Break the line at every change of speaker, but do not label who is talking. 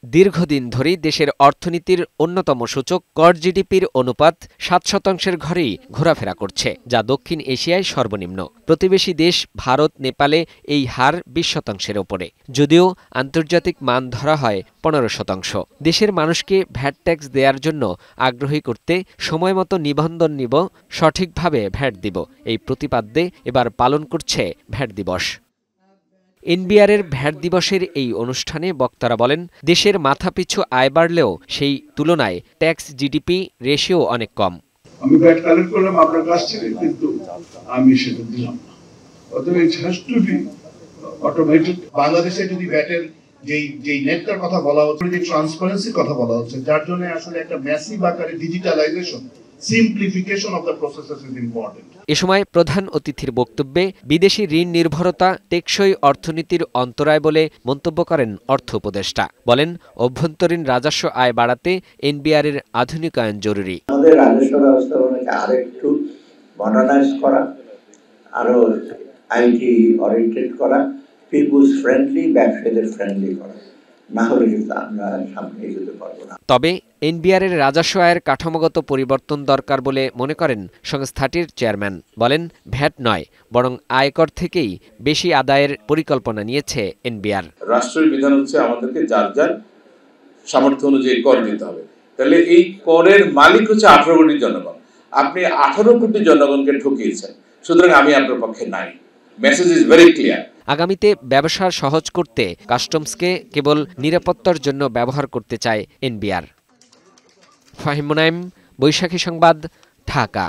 দীর্ঘদিন ধরেই দেশের অর্থনীতির অন্যতম সূচক কর জিডিপির অনুপাত ৭% ঘরেই ঘোরাফেরা করছে, যা দক্ষিণ এশিয়ায় সর্বনিম্ন। প্রতিবেশী দেশ ভারত, নেপালে এই হার ২০%-এর ওপরে, যদিও আন্তর্জাতিক মান ধরা হয় ১৫%। দেশের মানুষকে ভ্যাট ট্যাক্স দেওয়ার জন্য আগ্রহী করতে সময়মতো নিবন্ধন নিব, সঠিকভাবে ভ্যাট দিব, এই প্রতিপাদ্যে এবার পালন করছে ভ্যাট দিবস। এনবিআরের ভ্যাট দিবসের এই অনুষ্ঠানে বক্তারা বলেন, দেশের মাথাপিছু আয় বাড়লেও সেই তুলনায় ট্যাক্স জিডিপি রেশিও অনেক কম।
আমি ভ্যাট কালেক্ট করলাম আপনার কাছ থেকে, কিন্তু আমি সেটা দিলাম না। অতএব it has to be automated.
বাংলাদেশে যদি ভ্যাটের যেই নেটটার কথা বলা হচ্ছে, যে ট্রান্সপারেন্সির কথা বলা হচ্ছে, যার জন্য আসলে একটা ম্যাসিভ আকারে digitalisation, simplification of the processes is important.
এ সময় প্রধান অতিথির বক্তব্যে বিদেশি ঋণ নির্ভরতা টেকসই অর্থনীতির অন্তরায় বলে মন্তব্য করেন অর্থ উপদেষ্টা। বলেন, অভ্যন্তরীণ রাজস্ব আয় বাড়াতে এনবিআরের আধুনিকায়ন জরুরি।
আমাদের রাজস্ব ব্যবস্থাপনাকে আরেকটু মডার্নাইজ করা, আরো আইটি ওরিয়েন্টেড করা, পিপলস ফ্রেন্ডলি, ব্যবসায়ীদের ফ্রেন্ডলি করা, না হলে কিন্তু আমরা সামনে এগোতে পারবো না।
তবে এনবিআরের রাজস্ব আয়ের কাঠামোগত পরিবর্তন দরকার বলে মনে করেন সংস্থাটির চেয়ারম্যান। বলেন, ভ্যাট নয়, বরং আয়কর থেকেই বেশি আদায়ের পরিকল্পনা নিয়েছে এনবিআর।
রাষ্ট্রের বিধান হচ্ছে আমাদেরকে যার যার সামর্থ্য অনুযায়ী কর দিতে হবে। তাহলে এই করের মালিক হচ্ছে 18 কোটি জনগণ। আপনি 18 কোটি জনগণকে ঠকিয়েছেন, সুতরাং আমি আপনার পক্ষে নাই। Message is very clear.
আগামীতে ব্যবসা সহজ করতে কাস্টমসকে কেবল নিরাপত্তার জন্য ব্যবহার করতে চায় এনবিআর। ফাহিম মুনাইম, বৈশাখী সংবাদ, ঢাকা।